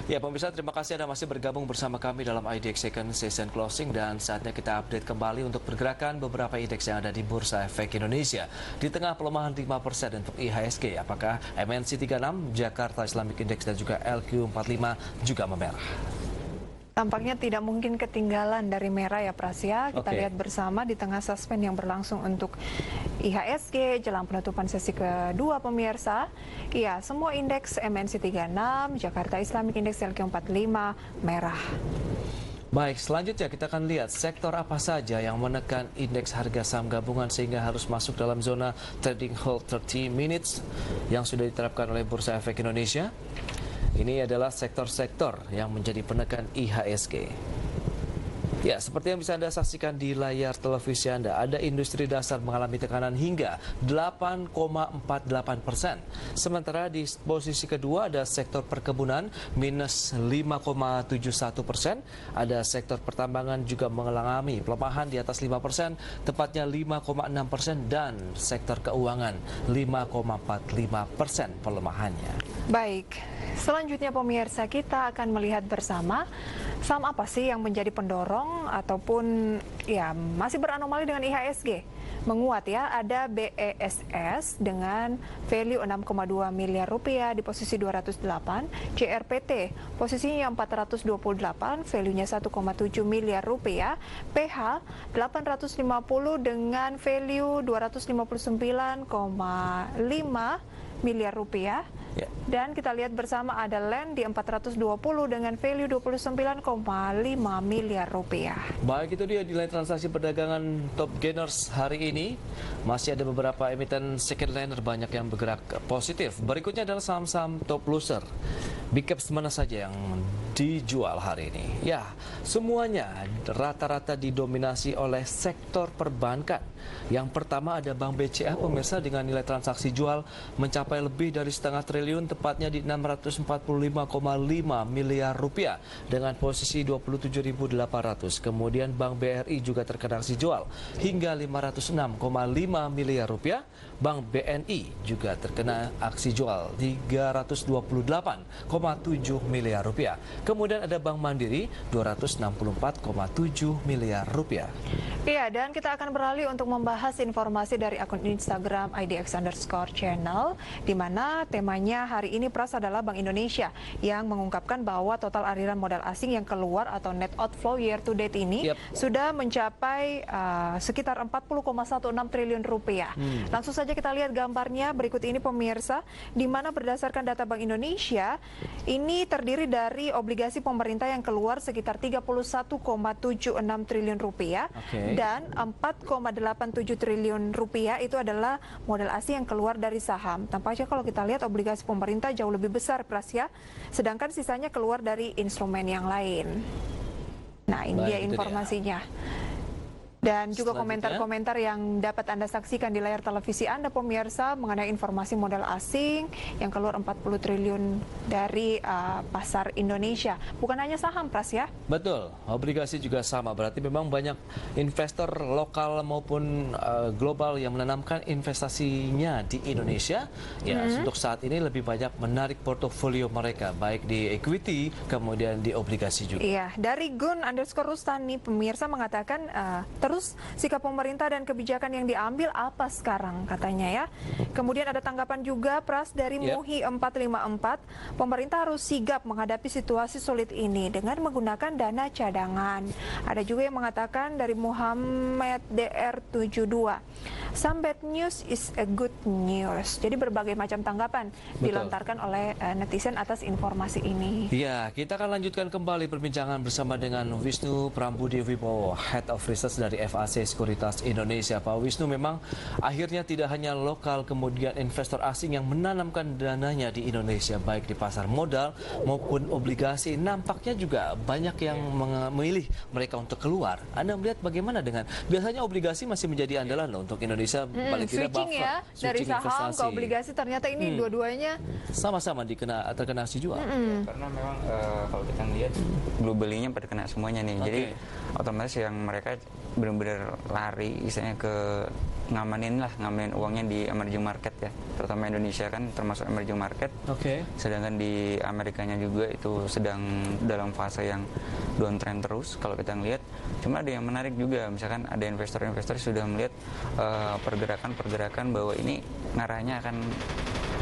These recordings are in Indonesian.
Ya pemirsa, terima kasih Anda masih bergabung bersama kami dalam IDX Second Session Closing dan saatnya kita update kembali untuk pergerakan beberapa indeks yang ada di Bursa Efek Indonesia. Di tengah pelemahan 5% untuk IHSG, apakah MNC 36, Jakarta Islamic Index dan juga LQ45 juga memerah? Tampaknya tidak mungkin ketinggalan dari merah ya Prasya. Kita lihat bersama di tengah suspend yang berlangsung untuk IHSG jelang penutupan sesi kedua pemirsa. Ya, semua indeks MNC 36, Jakarta Islamic Index, LQ45 merah. Baik, selanjutnya kita akan lihat sektor apa saja yang menekan indeks harga saham gabungan sehingga harus masuk dalam zona trading hold 30 minutes yang sudah diterapkan oleh Bursa Efek Indonesia. Ini adalah sektor-sektor yang menjadi penekan IHSG. Ya, seperti yang bisa Anda saksikan di layar televisi Anda, ada industri dasar mengalami tekanan hingga 8,48%. Sementara di posisi kedua ada sektor perkebunan minus 5,71%. Ada sektor pertambangan juga mengalami pelemahan di atas 5%, tepatnya 5,6%, dan sektor keuangan 5,45% pelemahannya. Baik, selanjutnya pemirsa, kita akan melihat bersama saham apa sih yang menjadi pendorong ataupun ya masih beranomali dengan IHSG. Menguat ya, ada BESS dengan value 6,2 miliar rupiah di posisi 208, JRPT posisinya 428, value-nya 1,7 miliar rupiah, PH 850 dengan value 259,5 miliar rupiah. Dan kita lihat bersama ada LAND di 420 dengan value 29,5 miliar rupiah. Baik, itu dia nilai transaksi perdagangan top gainers hari ini. Masih ada beberapa emiten second liner banyak yang bergerak positif. Berikutnya adalah saham-saham top loser. Big caps mana saja yang dijual hari ini? Ya, semuanya rata-rata didominasi oleh sektor perbankan. Yang pertama ada Bank BCA pemirsa dengan nilai transaksi jual mencapai lebih dari setengah triliun, tepatnya di 645,5 miliar rupiah dengan posisi 27.800. Kemudian Bank BRI juga terkena aksi jual hingga 506,5 miliar rupiah. Bank BNI juga terkena aksi jual 328,7 miliar rupiah. Kemudian ada Bank Mandiri 264,7 miliar rupiah. Iya, dan kita akan beralih untuk membahas informasi dari akun Instagram IDX_channel, di mana temanya hari ini Pras adalah Bank Indonesia yang mengungkapkan bahwa total aliran modal asing yang keluar atau net outflow year to date ini sudah mencapai sekitar 40,16 triliun rupiah. Langsung saja kita lihat gambarnya berikut ini pemirsa, di mana berdasarkan data Bank Indonesia ini terdiri dari obligasi pemerintah yang keluar sekitar 31,76 triliun rupiah dan 4,87 triliun rupiah itu adalah modal asing yang keluar dari saham. Tampaknya kalau kita lihat obligasi pemerintah jauh lebih besar Prasya, sedangkan sisanya keluar dari instrumen yang lain. Nah, ini dia informasinya. Dan juga komentar-komentar yang dapat Anda saksikan di layar televisi Anda pemirsa mengenai informasi modal asing yang keluar 40 triliun dari pasar Indonesia. Bukan hanya saham Pras ya? Betul, obligasi juga sama. Berarti memang banyak investor lokal maupun global yang menanamkan investasinya di Indonesia. Ya, untuk saat ini lebih banyak menarik portofolio mereka baik di equity kemudian di obligasi juga. Iya, dari Gun_Rustani pemirsa mengatakan terus sikap pemerintah dan kebijakan yang diambil apa sekarang katanya ya. Kemudian ada tanggapan juga Pras dari Muhi 454, pemerintah harus sigap menghadapi situasi sulit ini dengan menggunakan dana cadangan. Ada juga yang mengatakan dari Muhammad DR72, some bad news is a good news. Jadi berbagai macam tanggapan dilontarkan oleh netizen atas informasi ini. Ya, kita akan lanjutkan kembali perbincangan bersama dengan Wisnu Prambudi Wibowo, Head of Research dari FAC Sekuritas Indonesia. Pak Wisnu, memang akhirnya tidak hanya lokal kemudian investor asing yang menanamkan dananya di Indonesia baik di pasar modal maupun obligasi, nampaknya juga banyak yang memilih mereka untuk keluar. Anda melihat bagaimana dengan biasanya obligasi masih menjadi andalan loh untuk Indonesia, paling tidak switching ya dari saham ke obligasi, ternyata ini dua-duanya sama-sama terkena aksi jual. Karena memang kalau kita lihat globally-nya pada kena semuanya nih. Jadi otomatis yang mereka benar-benar lari istilahnya ke ngamanin uangnya di emerging market ya, terutama Indonesia kan termasuk emerging market. Sedangkan di Amerikanya juga itu sedang dalam fase yang downtrend terus kalau kita ngelihat. Cuma ada yang menarik juga, misalkan ada investor-investor sudah melihat pergerakan bahwa ini ngarahnya akan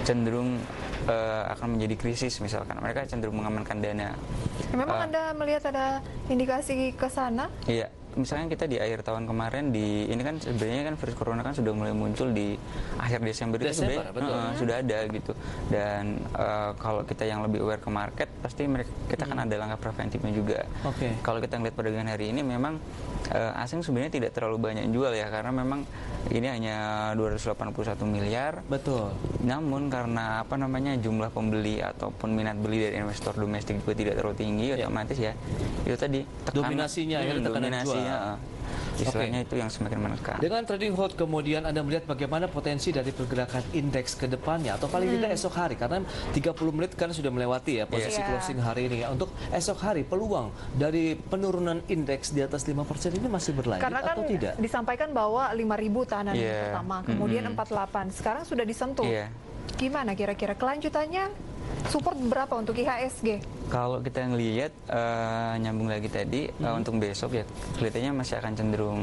cenderung akan menjadi krisis, misalkan mereka cenderung mengamankan dana. Memang Anda melihat ada indikasi ke sana? Iya, misalnya kita di akhir tahun kemarin ini kan sebenarnya kan virus corona kan sudah mulai muncul di akhir Desember itu sebenarnya sudah ada gitu. Dan kalau kita yang lebih aware ke market, pasti kita kan ada langkah preventifnya juga. Kalau kita ngeliat perdagangan hari ini memang asing sebenarnya tidak terlalu banyak jual ya, karena memang ini hanya 281 miliar. Betul. Namun karena jumlah pembeli ataupun minat beli dari investor domestik juga tidak terlalu tinggi, otomatis ya itu tadi dominasinya tekanan jual. Istilahnya itu yang semakin menekan. Dengan trading hold kemudian Anda melihat bagaimana potensi dari pergerakan indeks ke depannya atau paling tidak esok hari, karena 30 menit kan sudah melewati ya posisi closing hari ini ya. Untuk esok hari peluang dari penurunan indeks di atas 5% ini masih berlanjut karena kan atau tidak? Disampaikan bahwa 5.000 tahanan pertama, kemudian 48, sekarang sudah disentuh. Gimana kira-kira kelanjutannya? Support berapa untuk IHSG? Kalau kita ngelihat nyambung lagi tadi untuk besok ya kelihatannya masih akan cenderung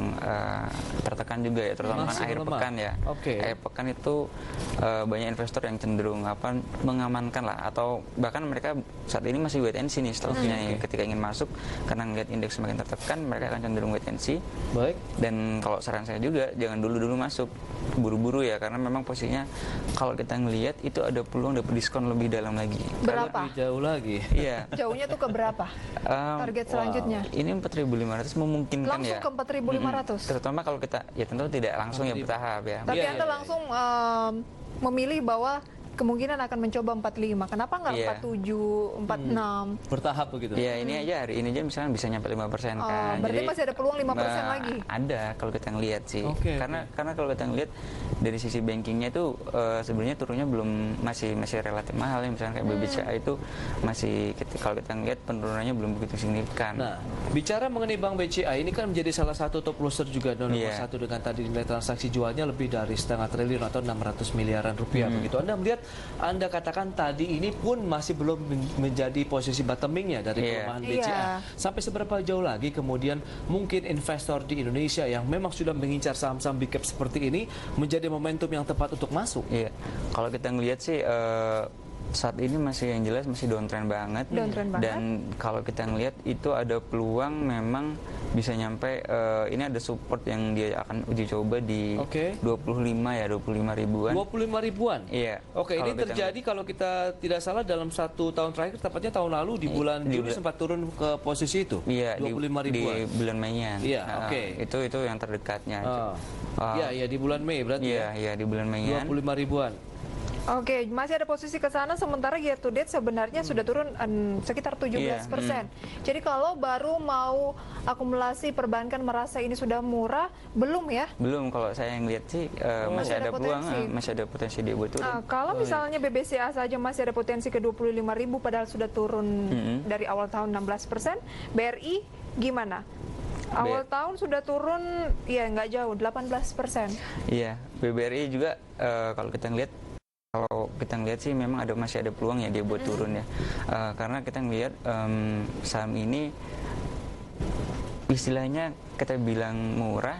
tertekan juga ya, terutama akhir pekan ya. Akhir pekan itu banyak investor yang cenderung mengamankan lah, atau bahkan mereka saat ini masih wait and see nih setelahnya ketika ingin masuk, karena ngelihat indeks semakin tertekan mereka akan cenderung wait and see. Dan kalau saran saya juga jangan dulu masuk buru-buru ya, karena memang posisinya kalau kita ngelihat itu ada peluang dapat diskon lebih dalam lagi. Lebih Berapa? jauh lagi. Iya. Jauhnya tuh ke berapa? Target selanjutnya? Ini 4.500 memungkinkan langsung ya. Langsung ke 4.500? Terutama kalau kita, ya tentu tidak langsung ya bertahap ya. Tapi Anda langsung memilih bahwa kemungkinan akan mencoba 45. Kenapa nggak 47, 46? Bertahap begitu? Ya ini aja, hari ini aja misalnya bisa nyampe 5% kan. Berarti jadi, masih ada peluang 5% lagi? Ada kalau kita ngelihat sih. Karena kalau kita ngelihat dari sisi bankingnya itu sebenarnya turunnya masih relatif mahal ya. Misalnya kayak BBCA itu masih, kalau kita ngelihat penurunannya belum begitu signifikan. Nah, bicara mengenai Bank BCA ini kan menjadi salah satu top loser juga nomor satu, dengan tadi nilai transaksi jualnya lebih dari 0,5 triliun atau 600 miliaran rupiah begitu. Anda melihat, Anda katakan tadi ini pun masih belum menjadi posisi bottomingnya dari pelemahan BCA. Sampai seberapa jauh lagi kemudian mungkin investor di Indonesia yang memang sudah mengincar saham-saham big cap seperti ini menjadi momentum yang tepat untuk masuk? Kalau kita ngelihat sih saat ini masih yang jelas masih downtrend banget. Dan kalau kita ngelihat itu ada peluang memang bisa nyampe ini ada support yang dia akan uji coba di 25 ya, 25 ribuan. 25 ribuan? Iya. Ini terjadi kalau kita tidak salah dalam 1 tahun terakhir, tepatnya tahun lalu di bulan Juli sempat turun ke posisi itu. 25 ribuan. Di bulan Mei-nya. Itu yang terdekatnya. Iya, di bulan Mei berarti ya. Iya, di bulan Mei-nya. 25 ribuan. Masih ada posisi ke sana, sementara year to date sebenarnya sudah turun sekitar 17%. Jadi kalau baru mau akumulasi perbankan merasa ini sudah murah, belum ya? Belum, kalau saya yang lihat sih masih ada peluang, masih ada potensi dia buat turun. Kalau misalnya BBCA saja masih ada potensi ke 25.000 padahal sudah turun dari awal tahun 16%, BRI gimana? Awal tahun sudah turun, ya nggak jauh, 18%. Iya, BBRI juga kalau kita ngelihat sih memang masih ada peluang ya dia buat turun ya, karena kita ngelihat saham ini istilahnya kita bilang murah,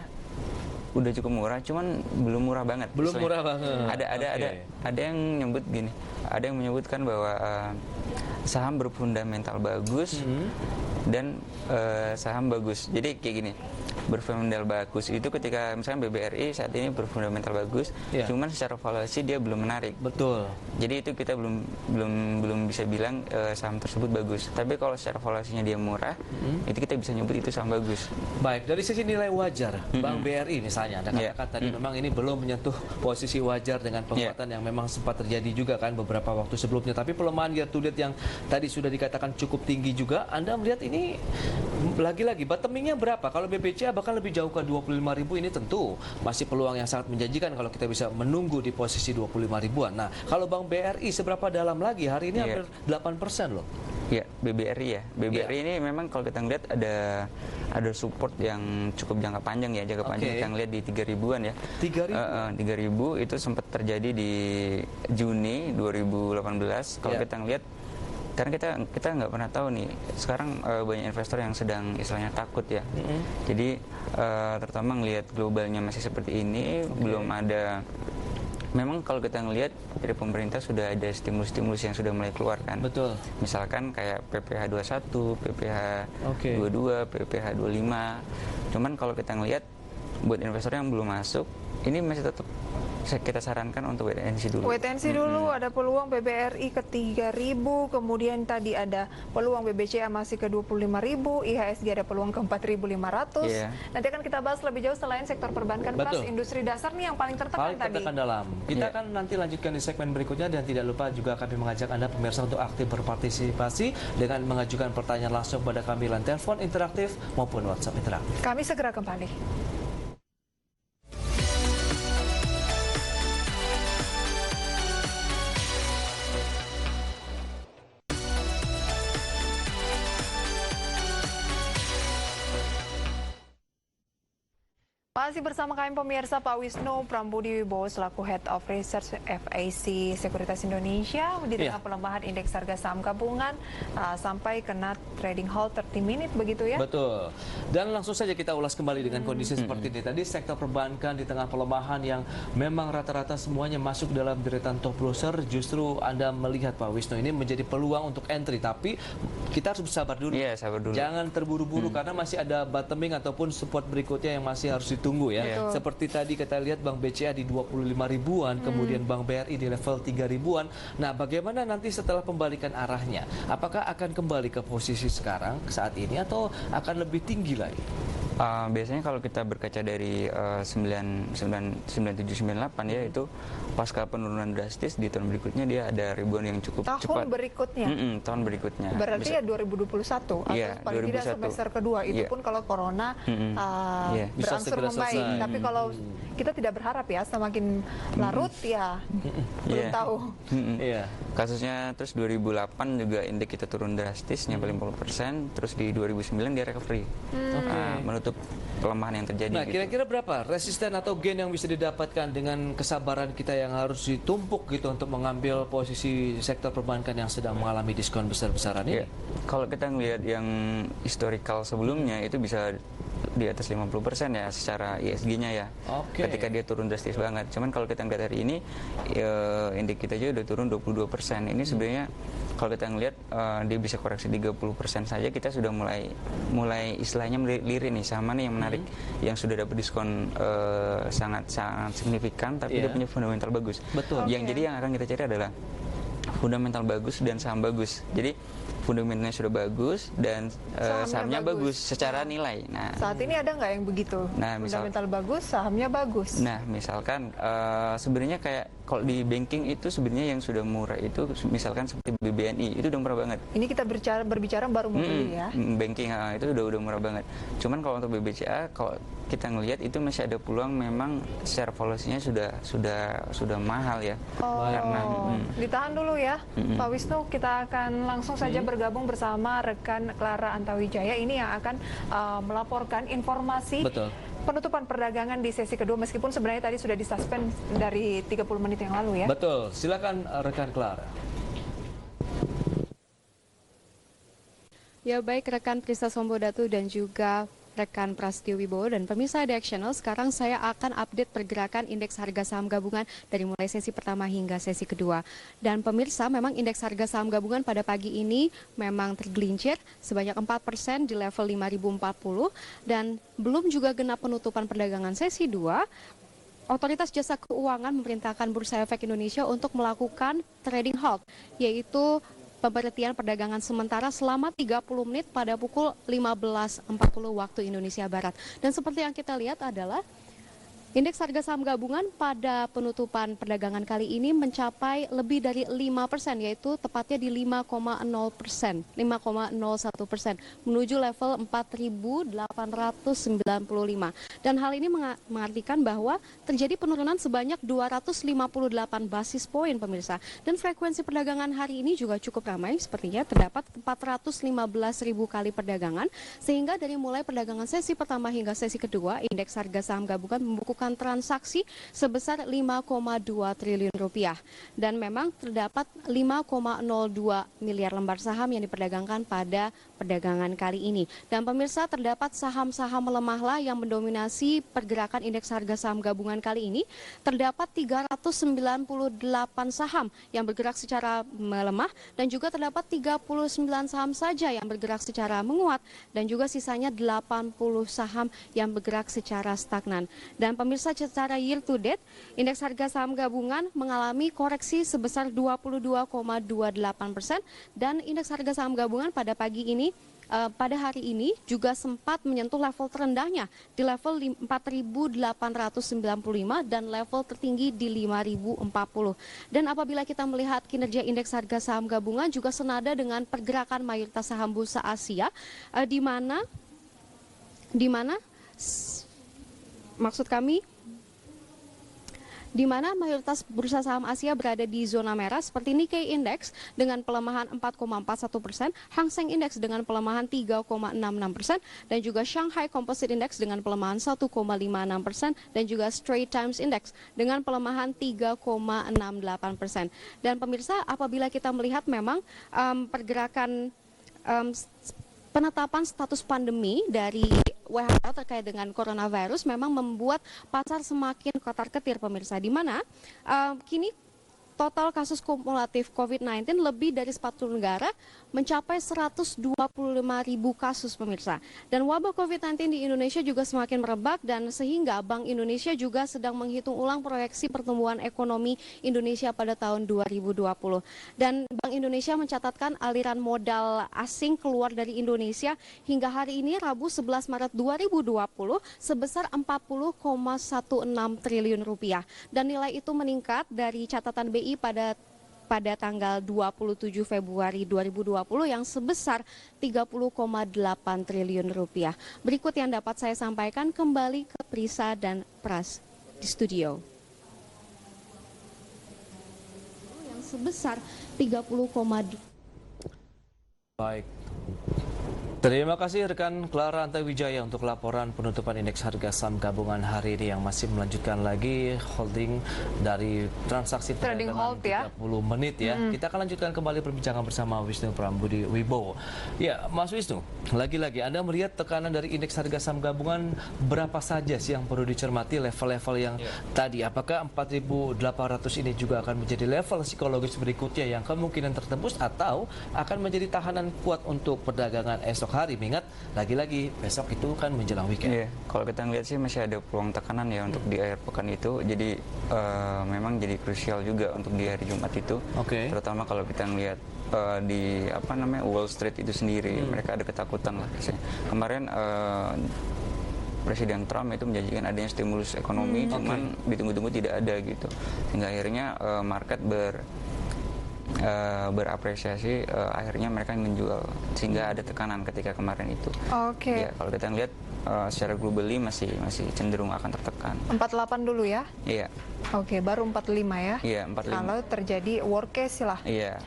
udah cukup murah, cuman belum murah banget. Ada yang nyebut gini, ada yang menyebutkan bahwa saham berfundamental bagus dan saham bagus. Jadi kayak gini, berfundamental bagus itu ketika misalnya BBRI saat ini berfundamental bagus, cuman secara valuasi dia belum menarik. Betul. Jadi itu kita belum bisa bilang saham tersebut bagus. Tapi kalau secara valuasinya dia murah, itu kita bisa nyebut itu saham bagus. Baik, dari sisi nilai wajar, Bank BRI misalnya, Anda katakan tadi memang ini belum menyentuh posisi wajar dengan penguatan yang memang sempat terjadi juga kan beberapa waktu sebelumnya. Tapi pelemahan year to date yang tadi sudah dikatakan cukup tinggi juga, Anda melihat ini lagi-lagi bottomingnya berapa? Kalau BBCA bahkan lebih jauh ke 25.000, ini tentu masih peluang yang sangat menjanjikan kalau kita bisa menunggu di posisi 25 ribuan. Nah, kalau Bank BRI seberapa dalam lagi? Hari ini hampir 8% loh. Iya, BBRI ya. BBRI ini memang kalau kita ngeliat ada support yang cukup jangka panjang ya. Jangka panjang kita ngeliat di 3.000-an ya. 3.000? 3.000 itu sempat terjadi di Juni 2018. Kalau kita ngeliat, karena kita nggak pernah tahu nih. Sekarang banyak investor yang sedang istilahnya takut ya. Jadi terutama ngelihat globalnya masih seperti ini, belum ada. Memang kalau kita ngelihat dari pemerintah sudah ada stimulus-stimulus yang sudah mulai keluar kan. Betul. Misalkan kayak PPh 21, PPh 22, PPh 25. Cuman kalau kita ngelihat buat investor yang belum masuk, ini masih tetap kita sarankan untuk wait and see dulu. Wait and see dulu, ada peluang BBRI ke 3.000, kemudian tadi ada peluang BBCA masih ke 25.000, IHSG ada peluang ke 4.500. Nanti akan kita bahas lebih jauh selain sektor perbankan, plus industri dasar nih yang paling tertekan tadi. Dalam. Kita akan nanti lanjutkan di segmen berikutnya, dan tidak lupa juga kami mengajak Anda pemirsa untuk aktif berpartisipasi dengan mengajukan pertanyaan langsung pada kami lewat telepon interaktif maupun WhatsApp interaktif. Kami segera kembali. Masih bersama kami pemirsa, Pak Wisnu Prambudi Wibowo selaku Head of Research FAC Sekuritas Indonesia di tengah pelemahan indeks harga saham gabungan sampai kena trading halt 30 menit begitu ya? Betul. Dan langsung saja kita ulas kembali dengan kondisi seperti ini. Tadi sektor perbankan di tengah pelemahan yang memang rata-rata semuanya masuk dalam deretan top loser, justru Anda melihat Pak Wisnu ini menjadi peluang untuk entry, tapi kita harus bersabar dulu. Iya, sabar dulu. Jangan terburu-buru karena masih ada bottoming ataupun support berikutnya yang masih harus ditunggu ya. Seperti tadi kita lihat Bank BCA di 25 ribuan, kemudian Bank BRI di level 3 ribuan. Nah, bagaimana nanti setelah pembalikan arahnya? Apakah akan kembali ke posisi sekarang saat ini atau akan lebih tinggi lagi? Biasanya kalau kita berkaca dari 9798 ya, itu pasca penurunan drastis di tahun berikutnya dia ada ribuan yang cukup cepat. Berikutnya? Tahun berikutnya. Berarti ya 2021 atau paling tidak semester kedua, itu pun kalau corona berangsur membaik. Tapi kalau kita tidak berharap ya, semakin larut ya belum tahu. Kasusnya terus 2008 juga indeks kita turun drastis nyampe 50%, terus di 2009 dia recovery. Menutup pelemahan yang terjadi. Nah, kira-kira berapa resisten atau gain yang bisa didapatkan dengan kesabaran kita yang harus ditumpuk gitu untuk mengambil posisi sektor perbankan yang sedang mengalami diskon besar-besaran ini? Kalau kita ngelihat yang historical sebelumnya itu bisa di atas 50% ya secara ISG-nya ya. Ketika dia turun drastis banget. Cuman kalau kita ngelihat hari ini indeks kita aja udah turun 22%. Ini sebenarnya kalau kita ngelihat dia bisa koreksi 30% saja, kita sudah mulai istilahnya melirik nih sama nih yang menarik, yang sudah dapat diskon sangat signifikan, tapi dia punya fundamental bagus. Jadi yang akan kita cari adalah fundamental bagus dan saham bagus. Jadi fundamentalnya sudah bagus dan sahamnya bagus secara nilai. Nah, saat ini ada nggak yang begitu? Nah, fundamental bagus, sahamnya bagus. Nah, misalkan sebenarnya kayak kalau di banking itu sebenarnya yang sudah murah itu misalkan seperti BBNI itu udah murah banget. Ini kita berbicara baru mau beli ya? Banking itu udah murah banget. Cuman kalau untuk BBCA kalau kita ngelihat itu masih ada peluang, memang share valuasinya sudah mahal ya. Karena ditahan dulu ya, Pak Wisnu. Kita akan langsung saja bergabung bersama rekan Clara Antawijaya ini yang akan melaporkan informasi penutupan perdagangan di sesi kedua, meskipun sebenarnya tadi sudah disuspend dari 30 menit yang lalu ya. Betul, silakan rekan Clara. Ya baik rekan Prista Sombodatu dan juga rekan Prasetyo Wibowo dan pemirsa Dex Channel, sekarang saya akan update pergerakan indeks harga saham gabungan dari mulai sesi pertama hingga sesi kedua. Dan pemirsa, memang indeks harga saham gabungan pada pagi ini memang tergelincir sebanyak 4% di level 5.040 dan belum juga genap penutupan perdagangan sesi 2. Otoritas Jasa Keuangan memerintahkan Bursa Efek Indonesia untuk melakukan trading halt, yaitu pemberhentian perdagangan sementara selama 30 menit pada pukul 15.40 waktu Indonesia Barat. Dan seperti yang kita lihat adalah Indeks harga saham gabungan pada penutupan perdagangan kali ini mencapai lebih dari 5%, yaitu tepatnya di 5,0%, 5,01%, menuju level 4.895. Dan hal ini mengartikan bahwa terjadi penurunan sebanyak 258 basis poin, pemirsa. Dan frekuensi perdagangan hari ini juga cukup ramai, sepertinya terdapat 415.000 kali perdagangan, sehingga dari mulai perdagangan sesi pertama hingga sesi kedua, indeks harga saham gabungan membukukan transaksi sebesar 5,2 triliun rupiah. Dan memang terdapat 5,02 miliar lembar saham yang diperdagangkan pada perdagangan kali ini. Dan pemirsa, terdapat saham-saham melemahlah yang mendominasi pergerakan indeks harga saham gabungan kali ini. Terdapat 398 saham yang bergerak secara melemah dan juga terdapat 39 saham saja yang bergerak secara menguat dan juga sisanya 80 saham yang bergerak secara stagnan. Dan pemirsa, secara year to date, indeks harga saham gabungan mengalami koreksi sebesar 22,28% dan indeks harga saham gabungan pada pagi ini pada hari ini juga sempat menyentuh level terendahnya di level 4.895 dan level tertinggi di 5.040. Dan apabila kita melihat kinerja indeks harga saham gabungan juga senada dengan pergerakan mayoritas saham bursa Asia, di mana maksud kami di mana mayoritas bursa saham Asia berada di zona merah seperti Nikkei Index dengan pelemahan 4,41%, Hang Seng Index dengan pelemahan 3,66% dan juga Shanghai Composite Index dengan pelemahan 1,56% dan juga Straits Times Index dengan pelemahan 3,68%. Dan pemirsa, apabila kita melihat memang pergerakan penetapan status pandemi dari WHO terkait dengan coronavirus memang membuat pasar semakin kotar-ketir, pemirsa, di mana kini total kasus kumulatif COVID-19 lebih dari 40 negara mencapai 125.000 kasus, pemirsa. Dan wabah COVID-19 di Indonesia juga semakin merebak dan sehingga Bank Indonesia juga sedang menghitung ulang proyeksi pertumbuhan ekonomi Indonesia pada tahun 2020. Dan Bank Indonesia mencatatkan aliran modal asing keluar dari Indonesia hingga hari ini Rabu 11 Maret 2020 sebesar 40,16 triliun rupiah. Dan nilai itu meningkat dari catatan BI pada tanggal 27 Februari 2020 yang sebesar 30,8 triliun rupiah. Berikut yang dapat saya sampaikan, kembali ke Prisa dan Pras di studio. Yang sebesar 30,2. Baik. Terima kasih rekan Clara Antawijaya untuk laporan penutupan indeks harga saham gabungan hari ini yang masih melanjutkan lagi holding dari transaksi perdagangan 30 menit ya. Kita akan lanjutkan kembali perbincangan bersama Wisnu Prambudi Wibowo. Ya, Mas Wisnu, lagi-lagi Anda melihat tekanan dari indeks harga saham gabungan berapa saja sih yang perlu dicermati level-level yang tadi? Apakah 4.800 ini juga akan menjadi level psikologis berikutnya yang kemungkinan tertembus atau akan menjadi tahanan kuat untuk perdagangan esok hari, mengingat lagi-lagi besok itu kan menjelang weekend. Iya, kalau kita ngeliat sih masih ada peluang tekanan ya untuk di akhir pekan itu. Jadi memang jadi krusial juga untuk di hari Jumat itu. Terutama kalau kita ngeliat di Wall Street itu sendiri, mereka ada ketakutan lah. Kemarin Presiden Trump itu menjanjikan adanya stimulus ekonomi, cuman ditunggu-tunggu tidak ada gitu. Sehingga akhirnya market berapresiasi, akhirnya mereka menjual sehingga ada tekanan ketika kemarin itu. Ya, kalau kita lihat secara globally masih cenderung akan tertekan. 48 dulu ya? Iya. Baru 45 ya? Iya, 45. Kalau terjadi worst case lah. Iya.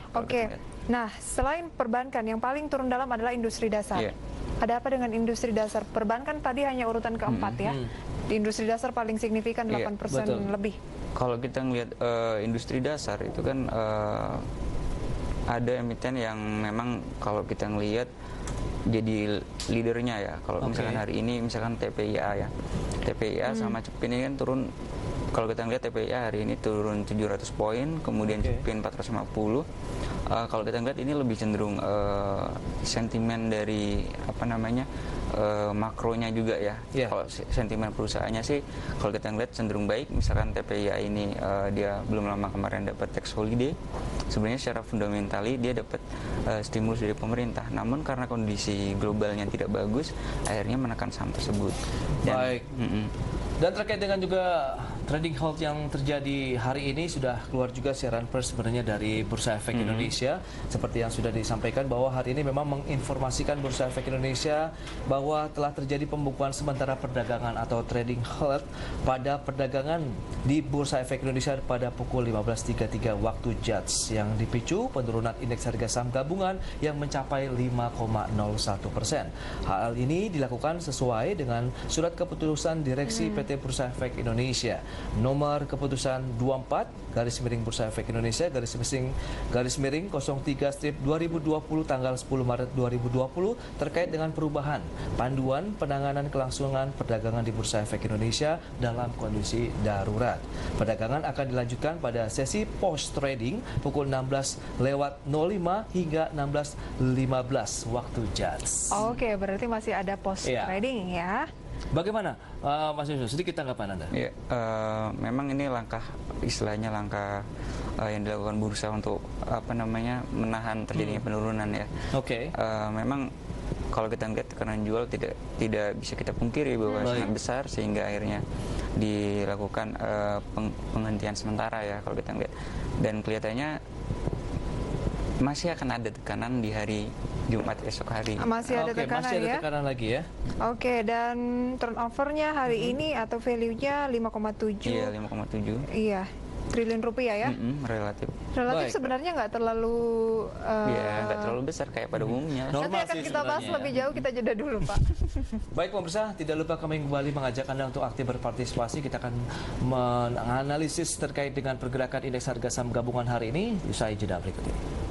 Nah, selain perbankan yang paling turun dalam adalah industri dasar. Iya. Ada apa dengan industri dasar? Perbankan tadi hanya urutan keempat ya. Di industri dasar paling signifikan 8% lebih. Kalau kita ngelihat industri dasar itu kan ada emiten yang memang kalau kita ngelihat jadi leadernya ya. Kalau misalkan hari ini misalkan TPIA ya. TPIA sama Cepin ini kan turun. Kalau kita ngelihat TPIA hari ini turun 700 poin, kemudian Cepin 450. Kalau kita ngelihat ini lebih cenderung sentimen dari makronya juga ya. Kalau sentimen perusahaannya sih kalau kita ngelihat cenderung baik. Misalkan TPIA ini dia belum lama kemarin dapat tax holiday. Sebenarnya secara fundamentali dia dapat stimulus dari pemerintah. Namun karena kondisi globalnya tidak bagus, akhirnya menekan saham tersebut. Dan, Dan terkait dengan juga trading halt yang terjadi hari ini, sudah keluar juga siaran pers sebenarnya dari Bursa Efek Indonesia, seperti yang sudah disampaikan bahwa hari ini memang menginformasikan Bursa Efek Indonesia bahwa telah terjadi pembukuan sementara perdagangan atau trading halt pada perdagangan di Bursa Efek Indonesia pada pukul 15.33 waktu JATS yang dipicu penurunan indeks harga saham gabungan yang mencapai 5,01%. Hal ini dilakukan sesuai dengan surat keputusan Direksi PT Bursa Efek Indonesia nomor keputusan 24 garis miring Bursa Efek Indonesia garis miring 03/2020 tanggal 10 Maret 2020 terkait dengan perubahan panduan penanganan kelangsungan perdagangan di Bursa Efek Indonesia dalam kondisi darurat. Perdagangan akan dilanjutkan pada sesi post trading pukul 16:05 hingga 16:15 waktu JATS. Oke, berarti masih ada post trading ya. Bagaimana, Mas Yusuf? Sedikit tanggapan Anda. Ya, memang ini langkah yang dilakukan bursa untuk menahan terjadinya penurunan ya. Oke. Memang kalau kita lihat tekanan jual tidak bisa kita pungkiri bahwa sangat besar sehingga akhirnya dilakukan penghentian sementara ya kalau kita lihat. Dan kelihatannya masih akan ada tekanan di hari Jumat esok hari. Masih ada tekanan masih ada ya? tekanan lagi ya. Oke, dan turnovernya hari ini atau value-nya 5,7. Iya, 5,7. Iya, triliun rupiah ya? Relatif. Relatif sebenarnya nggak terlalu... nggak terlalu besar kayak pada umumnya. Nanti akan kita bahas lebih jauh, kita jeda dulu Pak. Baik pemirsa, tidak lupa kami kembali mengajak Anda untuk aktif berpartisipasi. Kita akan menganalisis terkait dengan pergerakan indeks harga saham gabungan hari ini usai jeda berikut ini.